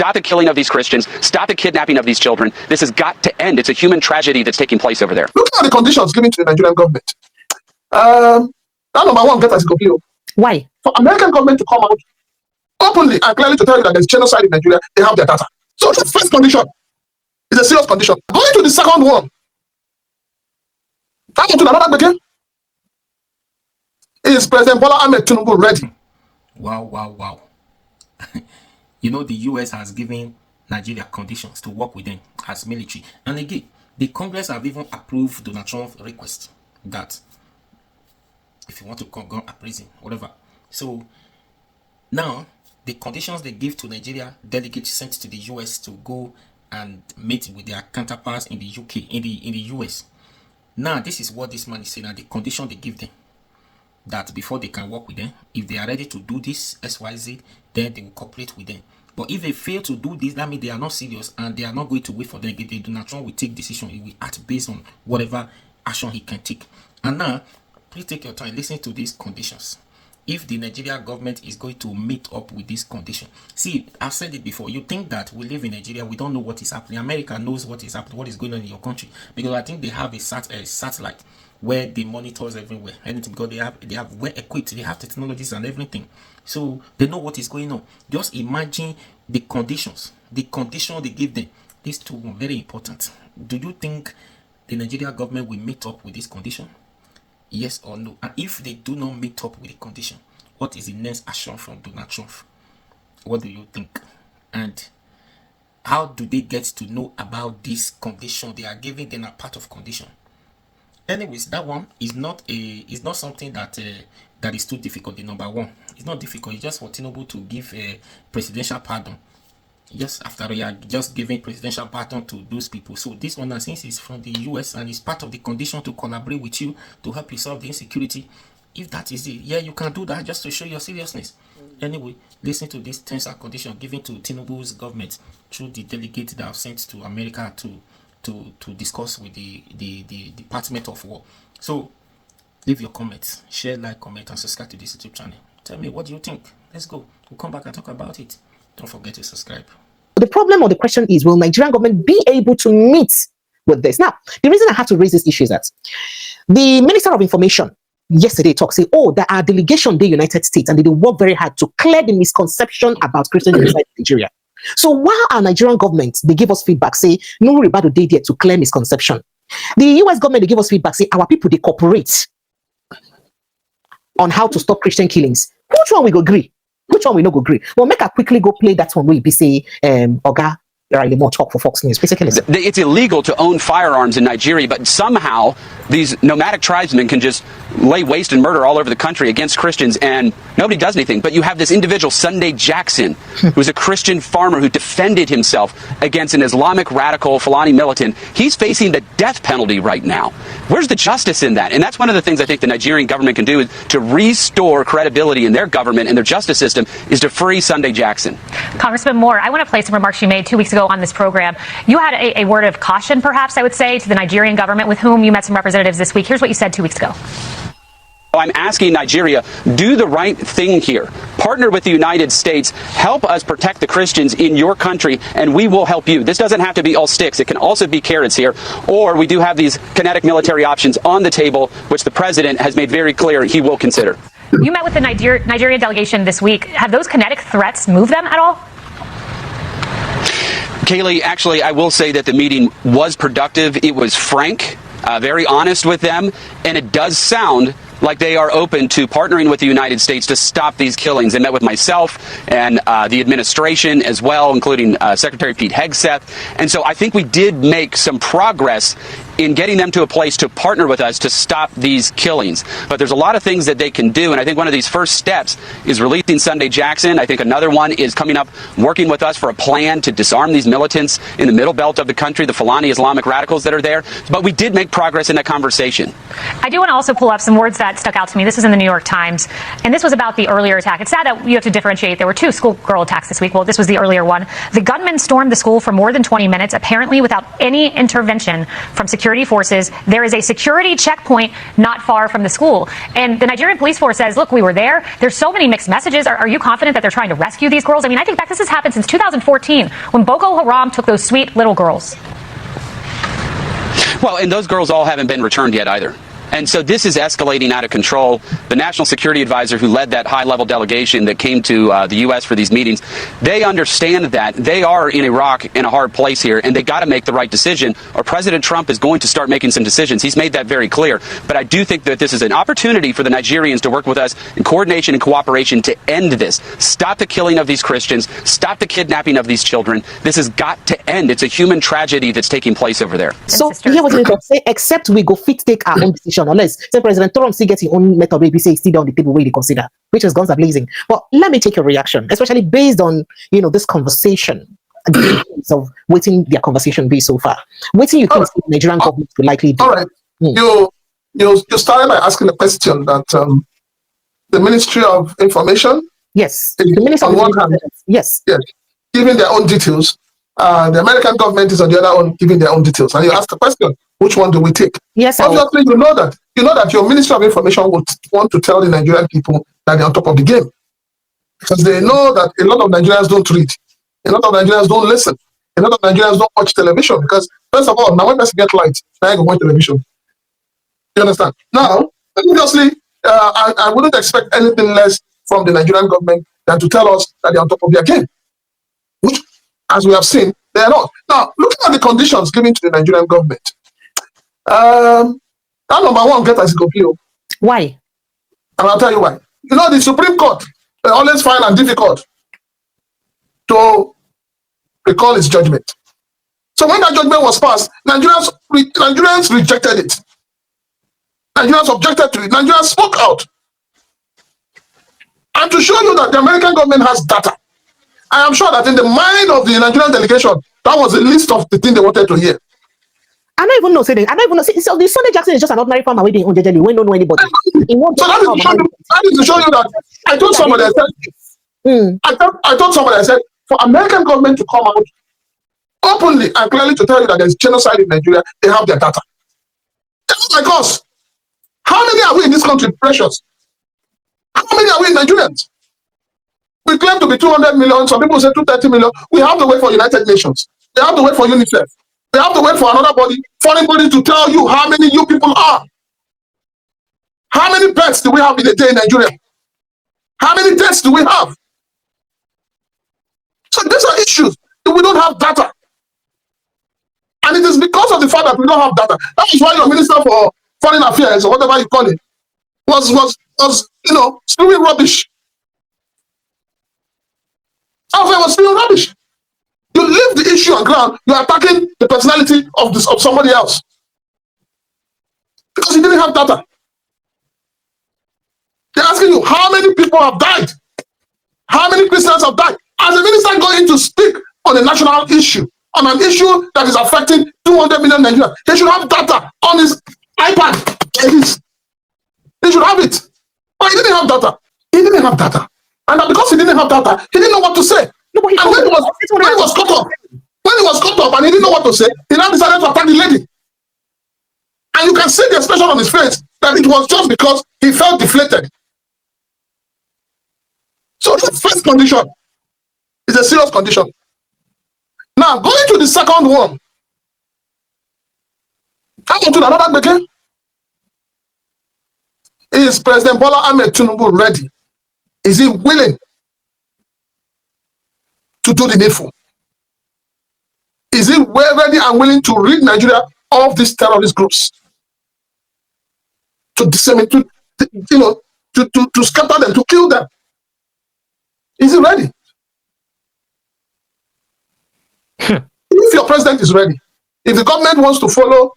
stop the killing of these Christians, stop the kidnapping of these children. This has got to end. It's a human tragedy that's taking place over there. Look at the conditions given to the Nigerian government. That number one, get as complete. Why? For American government to come out openly and clearly to tell you that there's genocide in Nigeria, they have their data. So the first condition is a serious condition. Going to the second one, that to another begin. Is President Bola Ahmed Tinubu ready? Wow. You know, the US has given Nigeria conditions to work with them as military. And again, the Congress have even approved Donald Trump's request that if you want to go a prison, whatever. So now the conditions they give to Nigeria delegates sent to the US to go and meet with their counterparts in the UK, in the US. Now this is what this man is saying, and the condition they give them, that before they can work with them, if they are ready to do this XYZ, then they will cooperate with them. But if they fail to do this, that means they are not serious and they are not going to wait for them. If they do not will take decision, he will act based on whatever action he can take. And now, please take your time, listen to these conditions. If the Nigerian government is going to meet up with this condition. See, I've said it before. You think that we live in Nigeria, we don't know what is happening. America knows what is happening, what is going on in your country. Because I think they have a satellite where they monitors everywhere. Anything, because they have well equipped, they have technologies and everything. So they know what is going on. Just imagine the conditions. The condition they give them. These two are very important. Do you think the Nigerian government will meet up with this condition? Yes or no? And if they do not meet up with the condition, what is the next action from Donald Trump? What do you think? And how do they get to know about this condition they are giving them a part of condition? Anyways, that one is not something that that is too difficult. The number one, it's not difficult. It's just for Tinubu to give a presidential pardon. Just after they are just giving presidential pardon to those people. So this one, since it's from the US and it's part of the condition to collaborate with you to help you solve the insecurity, if that is it, yeah, you can do that just to show your seriousness. Anyway, listen to this terms and condition given to Tinubu's government through the delegate that have sent to America to discuss with the Department of War. So leave your comments, share, like, comment, and subscribe to this YouTube channel. Tell me, what do you think? Let's go. We'll come back and talk about it. Don't forget to subscribe. The problem or the question is, will Nigerian government be able to meet with this? Now, the reason I have to raise this issue is that the Minister of Information yesterday talked, say, oh, there are delegation in the United States and they work very hard to clear the misconception about Christian genocide in Nigeria. So while our Nigerian government, they give us feedback, say, no Ribado day there to clear misconception. The US government, they give us feedback, say, our people, they cooperate on how to stop Christian killings. Which one we go agree? Which one we no go agree? Well, make a quickly go play that one where you say, Oga, really more talk for Fox News. Basically, it's illegal to own firearms in Nigeria, but somehow these nomadic tribesmen can just lay waste and murder all over the country against Christians, and nobody does anything. But you have this individual, Sunday Jackson, who's a Christian farmer who defended himself against an Islamic radical Fulani militant. He's facing the death penalty right now. Where's the justice in that? And that's one of the things I think the Nigerian government can do is to restore credibility in their government and their justice system is to free Sunday Jackson. Congressman Moore, I want to play some remarks you made 2 weeks ago on this program. You had a word of caution, perhaps, I would say, to the Nigerian government with whom you met some representatives this week. Here's what you said 2 weeks ago. I'm asking Nigeria, do the right thing here. Partner with the United States. Help us protect the Christians in your country, and we will help you. This doesn't have to be all sticks. It can also be carrots here. Or we do have these kinetic military options on the table, which the president has made very clear he will consider. You met with the Nigerian delegation this week. Have those kinetic threats moved them at all? Kaylee, actually, I will say that the meeting was productive. It was frank, very honest with them, and it does sound like they are open to partnering with the United States to stop these killings. They met with myself and the administration as well, including Secretary Pete Hegseth. And so I think we did make some progress in getting them to a place to partner with us to stop these killings. But there's a lot of things that they can do, and I think one of these first steps is releasing Sunday Jackson. I think another one is coming up, working with us for a plan to disarm these militants in the middle belt of the country, the Fulani Islamic radicals that are there. But we did make progress in that conversation. I do want to also pull up some words that stuck out to me. This is in the New York Times, and this was about the earlier attack. It's sad that you have to differentiate. There were 2 schoolgirl attacks this week. Well, this was the earlier one. The gunman stormed the school for more than 20 minutes, apparently without any intervention from security security forces. There is a security checkpoint not far from the school. And the Nigerian police force says, look, we were there. There's so many mixed messages. Are you confident that they're trying to rescue these girls? I mean, I think back, this has happened since 2014 when Boko Haram took those sweet little girls. Well, and those girls all haven't been returned yet either. And so this is escalating out of control. The National Security Advisor who led that high-level delegation that came to the U.S. for these meetings, they understand that they are in a rock in a hard place here, and they got to make the right decision, or President Trump is going to start making some decisions. He's made that very clear. But I do think that this is an opportunity for the Nigerians to work with us in coordination and cooperation to end this. Stop the killing of these Christians. Stop the kidnapping of these children. This has got to end. It's a human tragedy that's taking place over there. So here was it say, except we go fit take our own decision, unless say President Trump still get his own method, maybe say still on the table where they consider, which is guns are blazing. But let me take your reaction, especially based on this conversation, of waiting their conversation be so far. Waiting you think the Nigerian government will likely do. All right. You started by asking the question that the Ministry of Information, yes, the Ministry on one hand, yes, giving their own details. The American government is on the other one giving their own details. And you ask the question, which one do we take? Yes, obviously you know that your Ministry of Information would want to tell the Nigerian people that they're on top of the game, because they know that a lot of Nigerians don't read, a lot of Nigerians don't listen, a lot of Nigerians don't watch television, because first of all, now when person get light, now you can watch television. You understand? Now, obviously, I wouldn't expect anything less from the Nigerian government than to tell us that they're on top of their game, which, as we have seen, they are not. Now, looking at the conditions given to the Nigerian government, that number one get as it go appeal. Why? And I'll tell you why. The Supreme Court, they always find it difficult to recall its judgment. So when that judgment was passed, Nigerians rejected it. Nigerians objected to it. Nigerians spoke out. And to show you that the American government has data, I am sure that in the mind of the Nigerian delegation, that was a list of the things they wanted to hear. I don't even know. So the Sunday Jackson is just an ordinary farmer waiting on Jejeli. We don't know anybody. So that is to show you that I told somebody, I told somebody, I said, for American government to come out openly and clearly to tell you that there's genocide in Nigeria, they have their data. Just like us. How many are we in this country, precious? How many are we in Nigerians? We claim to be 200 million. Some people say 230 million. We have to wait for United Nations. They have to wait for UNICEF. They have to wait for another body, foreign body, to tell you how many you people are. How many pets do we have in a day in Nigeria? How many deaths do we have? So these are issues. We don't have data. And it is because of the fact that we don't have data. That is why your Minister for Foreign Affairs, or whatever you call it, was spewing rubbish. I was spewing rubbish. You leave the issue on ground, you're attacking the personality of somebody else. Because you didn't have data. They're asking you, how many people have died? How many Christians have died? As a minister going to speak on a national issue, on an issue that is affecting 200 million Nigerians, they should have data on his iPad. They should have it. But he didn't have data. He didn't have data. And because he didn't have data, he didn't know what to say. No, but and when he was caught up and he didn't know what to say, he now decided to attack the lady. And you can see the expression on his face that it was just because he felt deflated. So the first condition is a serious condition. Now, going to the second one, how about another again? Is President Bola Ahmed Tinubu ready? Is he willing to do the needful? Is he ready and willing to rid Nigeria of these terrorist groups? To disseminate, to scatter them, to kill them? Is he ready? If your president is ready, if the government wants to follow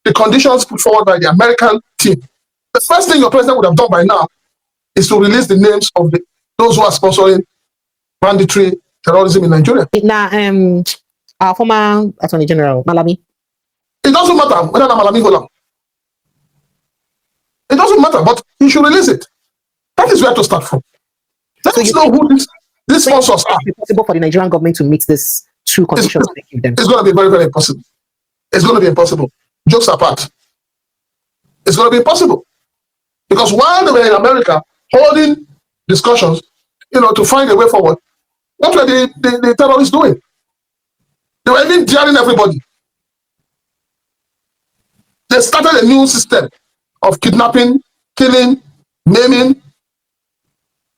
the conditions put forward by the American team, the first thing your president would have done by now is to release the names of those who are sponsoring banditry, terrorism in Nigeria. Now, our former Attorney General, Malami. It doesn't matter whether Malami hold. It doesn't matter, but he should release it. That is where to start from. Let us know who these sponsors are. It's possible for the Nigerian government to meet these two conditions. It's going to be very, very impossible. It's going to be impossible. jokes apart, it's going to be impossible. Because while they were in America holding discussions, to find a way forward, what were the terrorists doing? They were even daring everybody. They started a new system of kidnapping, killing, maiming.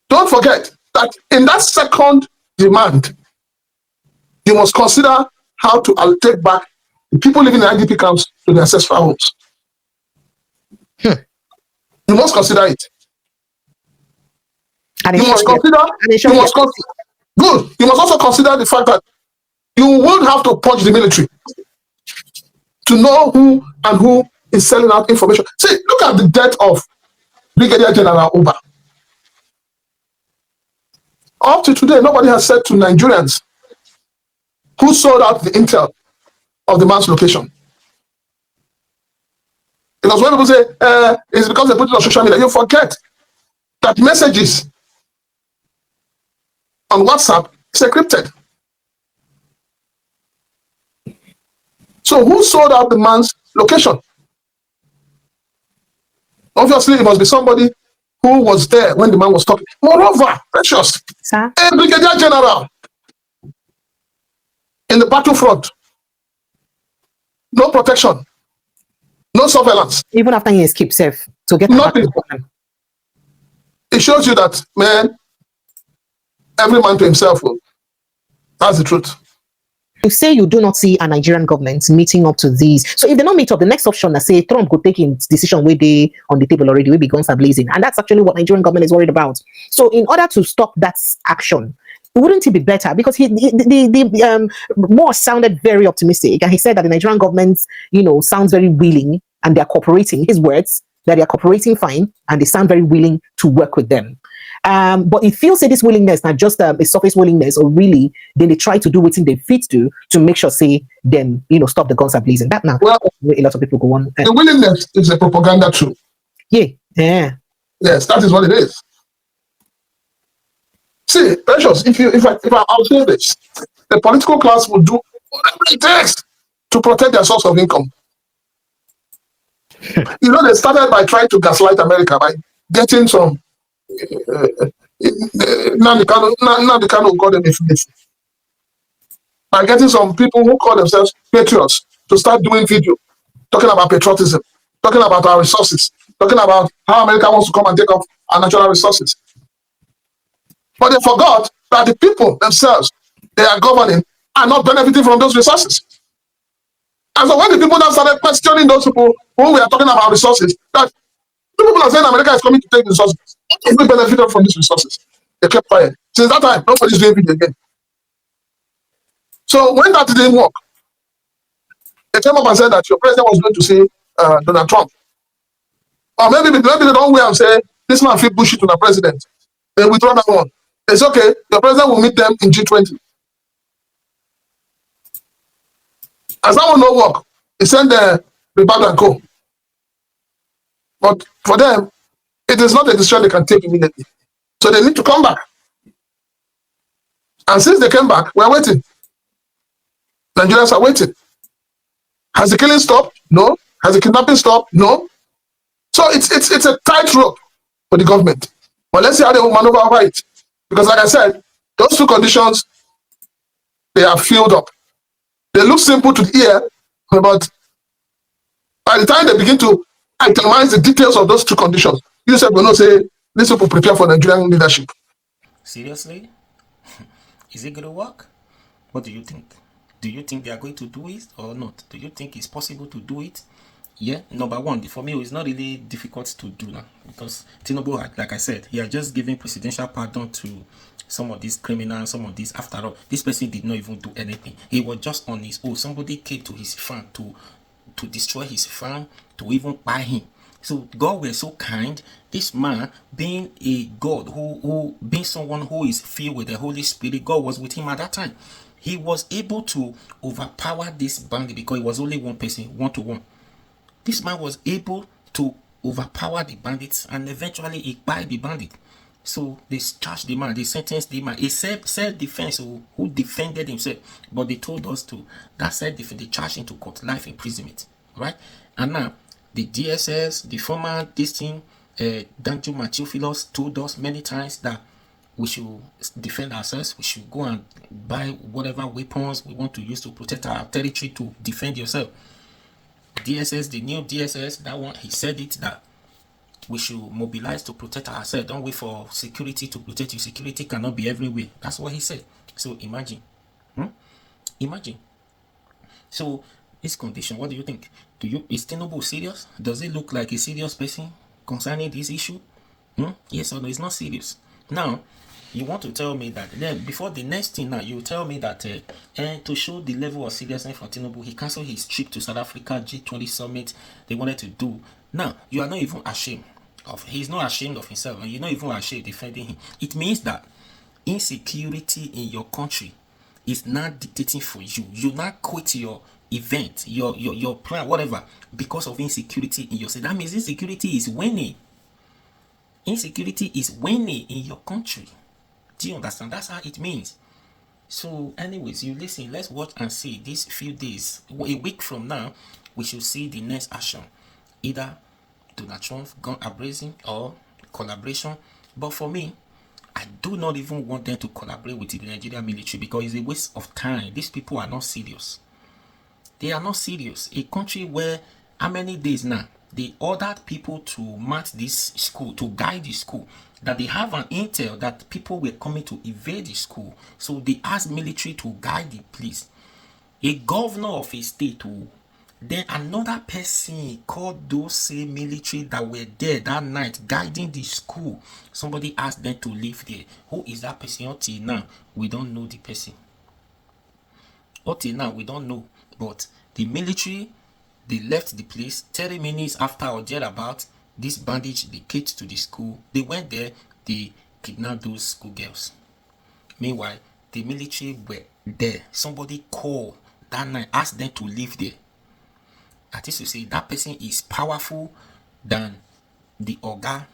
Don't forget that in that second demand, you must consider how to take back the people living in IDP camps to their ancestral homes. You must consider it. And You must consider. Good. You must also consider the fact that you will have to purge the military to know who is selling out information. See, look at the death of Brigadier General Uba. Up to today, nobody has said to Nigerians who sold out the intel of the man's location. Because when people say it's because they put it on social media, you forget that messages on WhatsApp is encrypted. So who sold out the man's location? Obviously, it must be somebody who was there when the man was talking. Moreover, precious, Sir? a brigadier general in the battlefront, no protection, no surveillance. Even after he escaped safe to get nothing. It shows you that, man, every man to himself. That's the truth. You say you do not see a Nigerian government meeting up to these. So if they don't meet up, the next option that say Trump could take his decision where they on the table already, will be guns are blazing. And that's actually what Nigerian government is worried about. So in order to stop that action, wouldn't it be better? Because the Moore sounded very optimistic. And he said that the Nigerian government, sounds very willing and they're cooperating. His words, that they're cooperating fine and they sound very willing to work with them. But it feels this willingness, not just a surface willingness, or really, then they try to do what they fit to make sure, say, them, stop the guns are blazing. That now, well, a lot of people go on. The willingness is a propaganda tool. Yeah. Yes, that is what it is. See, precious, I'll say this, the political class will do whatever it takes to protect their source of income. They started by trying to gaslight America by getting some Nnamdi Kanu call them by getting some people who call themselves patriots to start doing video, talking about patriotism, talking about our resources, talking about how America wants to come and take off our natural resources. But they forgot that the people themselves they are governing are not benefiting from those resources. And so when the people now started questioning those people who we are talking about resources, that people are saying America is coming to take the resources. If we benefited from these resources, they kept quiet. Since that time, nobody's doing it again. So when that didn't work, they came up and said that your president was going to say Donald Trump. Or maybe they don't wait and say, this man feel bullshit to the president. They withdraw that one. It's okay, your president will meet them in G20. As that one no work, he sent the Rebag and Co. But for them, it is not a decision they can take immediately. So they need to come back. And since they came back, we're waiting. Nigerians are waiting. Has the killing stopped? No. Has the kidnapping stopped? No. So it's a tightrope for the government. But let's see how they will maneuver over it. Because like I said, those two conditions, they are filled up. They look simple to the ear, but by the time they begin to itemize the details of those two conditions, you said, well, no, say, these people prepare for Nigerian leadership. Seriously? Is it going to work? What do you think? Do you think they are going to do it or not? Do you think it's possible to do it? Yeah, number one, for me, it's not really difficult to do now because Tinubu, like I said, he had just given presidential pardon to some of these criminals, some of these. After all, this person did not even do anything. He was just on his own. Somebody came to his farm to destroy his farm, to even buy him. So God was so kind. This man, being a God who being someone who is filled with the Holy Spirit, God was with him at that time. He was able to overpower this bandit because it was only one person, 1-to-1. This man was able to overpower the bandits and eventually he bought the bandit. So they charged the man, they sentenced the man. He said self-defense who defended himself. But they told us to that self-defense, they charged him to court, life imprisonment. Right? And now, the DSS, the former this thing, Danjo Machiophilos told us many times that we should defend ourselves. We should go and buy whatever weapons we want to use to protect our territory, to defend yourself. DSS, the new DSS, that one, he said it, that we should mobilize to protect ourselves. Don't wait for security to protect you. Security cannot be everywhere. That's what he said. So imagine. Imagine. So this condition, what do you think? Is Tinubu serious? Does it look like a serious person concerning this issue? Yes or no? It's not serious. Now, you want to tell me that then before the next thing now, you tell me that to show the level of seriousness for Tinubu, he cancelled his trip to South Africa G20 summit they wanted to do. Now, you are not even ashamed of, he's not ashamed of himself, and you're not even ashamed defending him. It means that insecurity in your country is not dictating for you. You not quit your event, your plan, whatever, because of insecurity in yourself. That means insecurity is winning. Insecurity is winning in your country. Do you understand? That's how it means. So anyways, you listen, let's watch and see these few days. A week from now, we should see the next action. Either Donald Trump gun abrasing or collaboration. But for me, I do not even want them to collaborate with the Nigerian military, because it's a waste of time. These people are not serious. They are not serious. A country where, how many days now, they ordered people to march this school, to guide the school, that they have an intel that people were coming to invade the school. So they asked military to guide the police. A governor of a state, then another person called those same military that were there that night guiding the school. Somebody asked them to leave there. Who is that person? Until now, we don't know the person. Until now, we don't know. But the military, they left the place 30 minutes after or thereabout. This bandage, they came to the school. They went there, they kidnapped those schoolgirls. Meanwhile, the military were there. Somebody called that night, asked them to leave there. That is to say, that person is powerful than the Oga,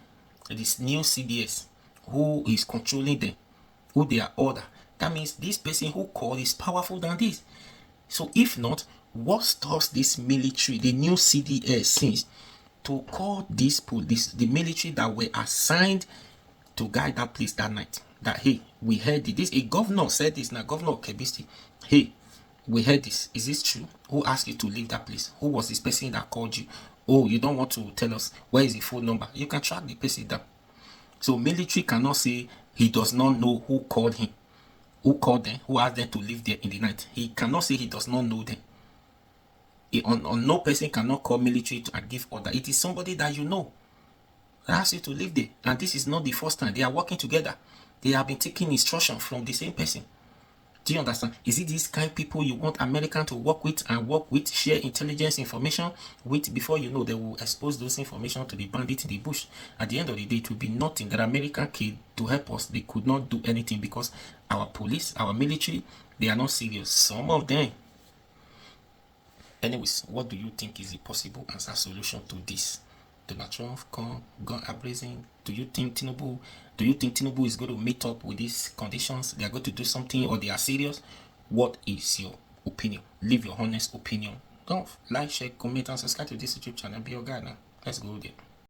this new CDS, who is controlling them, who they are order. That means this person who called is powerful than this. So if not, what stops this military, the new CDS, since to call this police, the military that were assigned to guide that place that night? That, hey, we heard it. This, a governor said this now, Governor Kebisti, hey, we heard this. Is this true? Who asked you to leave that place? Who was this person that called you? Oh, you don't want to tell us? Where is the phone number? You can track the person down. So military cannot say he does not know who called him, who called them, who asked them to leave there in the night. He cannot say he does not know them. No person cannot call military and give order. It is somebody that you know that asks you to leave there. And this is not the first time. They are working together. They have been taking instruction from the same person. Do you understand? Is it this kind of people you want American to work with and work with, share intelligence information with? Before you know, they will expose those information to the bandit in the bush. At the end of the day, it will be nothing that America came to help us. They could not do anything because our police, our military, they are not serious. Some of them. Anyways, what do you think is the possible answer solution to this? Donald Trump gone abrasing. Do you think Tinubu is going to meet up with these conditions? They are going to do something, or they are serious? What is your opinion? Leave your honest opinion. Don't like, share, comment, and subscribe to this YouTube channel. Be your guy now. Let's go there.